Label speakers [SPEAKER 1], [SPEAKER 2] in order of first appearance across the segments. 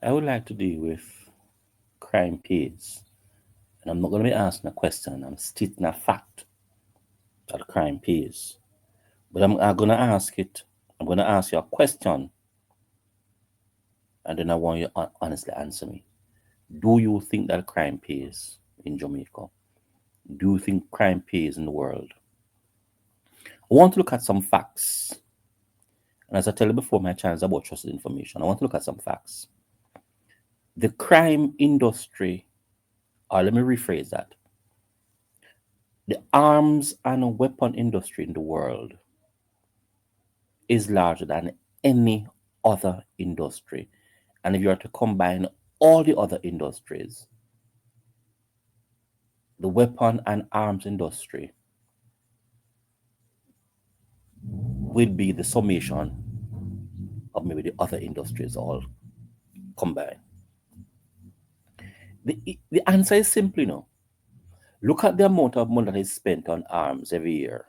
[SPEAKER 1] I would like to deal with crime pays. And I'm not going to be asking a question, I'm stating a fact that crime pays. But I'm going to ask it, I'm going to ask you a question, and then I want you to honestly answer me. Do you think that crime pays in Jamaica? Do you think crime pays in the world? I want to look at some facts. And as I tell you before, my channel is about trusted information. I want to look at some facts. The crime industry, or let me rephrase that, the arms and weapon industry in the world is larger than any other industry. And if you are to combine all the other industries, the weapon and arms industry will be the summation of maybe the other industries all combined. The answer is simply no. Look at the amount of money that is spent on arms every year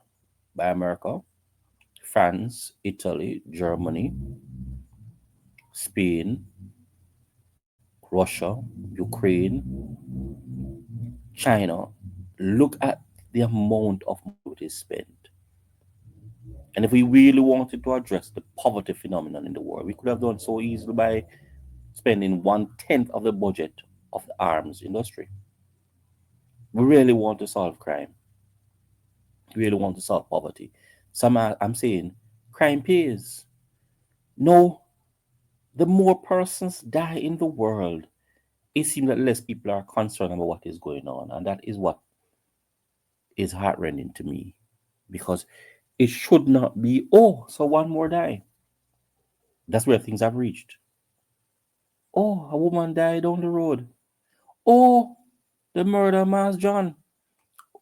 [SPEAKER 1] by America, France, Italy, Germany, Spain, Russia, Ukraine, China. Look at the amount of money that is spent. And if we really wanted to address the poverty phenomenon in the world, we could have done so easily by spending 1/10 of the budget of the arms industry. We really want to solve crime. We really want to solve poverty. I'm saying crime pays. No, the more persons die in the world, it seems that less people are concerned about what is going on. And that is what is heartrending to me. Because it should not be, oh, so one more die. That's where things have reached. Oh, a woman died down the road. Oh, the murder mass John.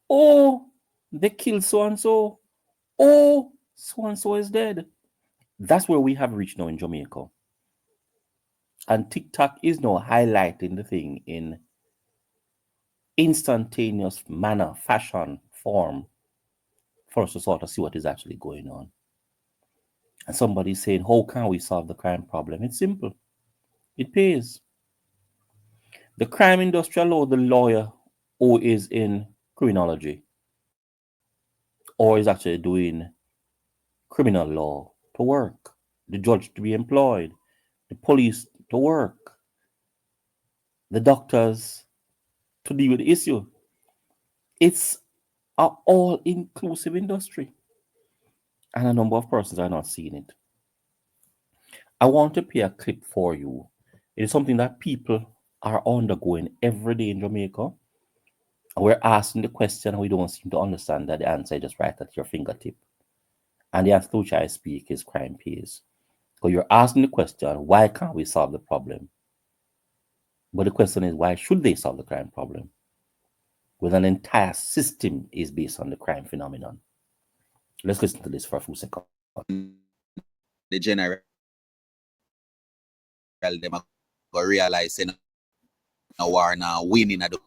[SPEAKER 1] Oh, they killed so and so. Oh, so and so is dead. That's where we have reached now in Jamaica. And TikTok is now highlighting the thing in instantaneous manner, fashion, form, for us to sort of see what is actually going on. And somebody's saying, how can we solve the crime problem? It's simple. It pays. The crime industry allows the lawyer who is in criminology or is actually doing criminal law to work, the judge to be employed, the police to work, the doctors to deal with the issue. It's an all inclusive industry, and a number of persons are not seeing it. I want to play a clip for you. It is something that people are undergoing every day in Jamaica. And we're asking the question, and we don't seem to understand that the answer is just right at your fingertip. And the answer to which I speak is crime pays. Because you're asking the question, why can't we solve the problem? But the question is, why should they solve the crime problem? When an entire system is based on the crime phenomenon. Let's listen to this for a few seconds.
[SPEAKER 2] The general them are go realize no war now winning at the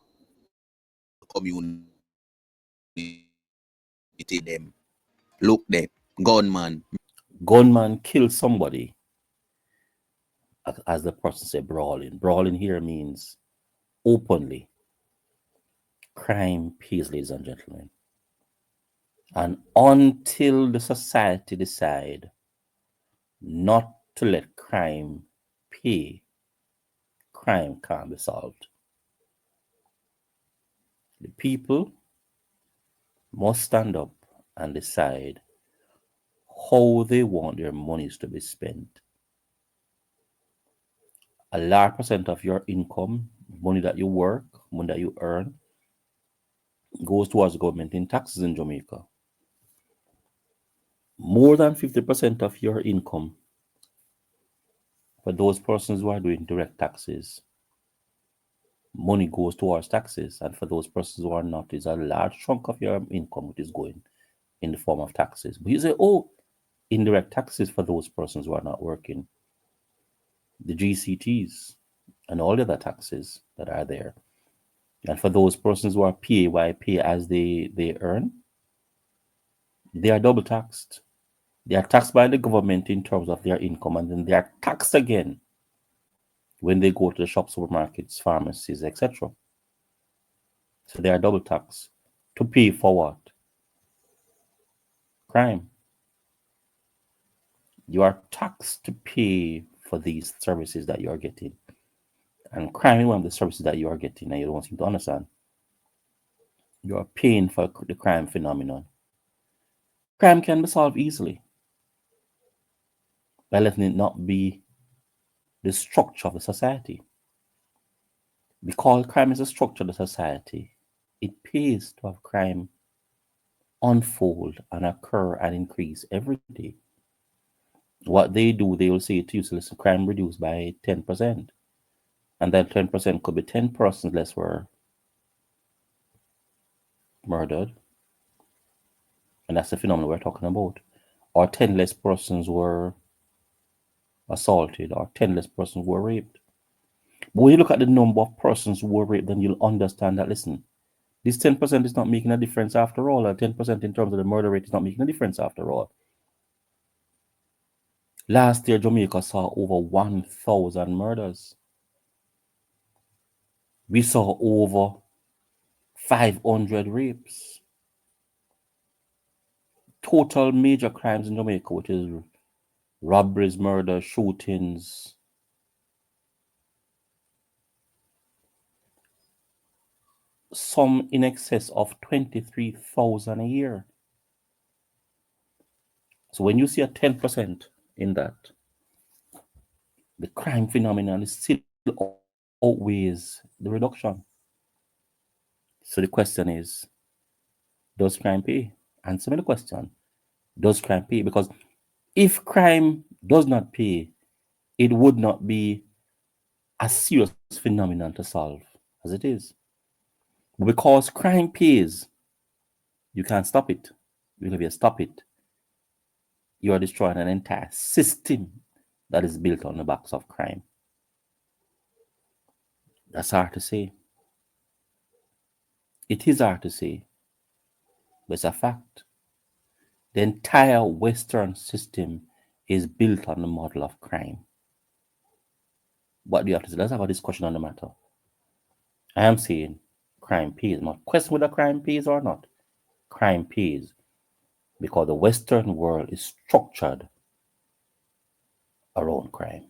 [SPEAKER 2] community them. Look them, gunman.
[SPEAKER 1] Gunman killed somebody, as the person said, brawling. Brawling here means openly. Crime pays, ladies and gentlemen. And until the society decide not to let crime pay, crime can't be solved. The people must stand up and decide how they want their monies to be spent. A large percent of your income, money that you work, money that you earn, goes towards the government in taxes in Jamaica. More than 50% of your income for those persons who are doing direct taxes, money goes towards taxes. And for those persons who are not, is a large chunk of your income which is going in the form of taxes. But you say, oh, indirect taxes for those persons who are not working, the GCTs, and all the other taxes that are there. And for those persons who are pay as they earn, they are double taxed. They are taxed by the government in terms of their income, and then they are taxed again when they go to the shops, supermarkets, pharmacies, etc. So they are double taxed to pay for what? Crime. You are taxed to pay for these services that you are getting. And crime is one of the services that you are getting, and you don't seem to understand. You are paying for the crime phenomenon. Crime can be solved easily by letting it not be the structure of the society. Because crime is a structure of the society, it pays to have crime unfold and occur and increase every day. What they do, they will say to you, so listen, crime reduced by 10%. And that 10% could be 10 persons less were murdered. And that's the phenomenon we're talking about. Or 10 less persons were assaulted, or 10 less persons were raped. But when you look at the number of persons who were raped, then you'll understand that, listen, this 10% is not making a difference after all. Or 10% in terms of the murder rate is not making a difference after all. Last year, Jamaica saw over 1,000 murders. We saw over 500 rapes. Total major crimes in Jamaica, which is robberies, murder, shootings, some in excess of 23,000 a year. So when you see a 10% in that, the crime phenomenon is still outweighs the reduction. So the question is, does crime pay? Answer me the question. Does crime pay? Because if crime does not pay, it would not be a serious phenomenon to solve as it is. But because crime pays, you can't stop it. Because if you stop it, you are destroying an entire system that is built on the backs of crime. That's hard to say. It is hard to say, but it's a fact. The entire Western system is built on the model of crime. What do you have to say? Let's have a discussion on the matter. I am saying crime pays. My question whether crime pays or not. Crime pays because the Western world is structured around crime.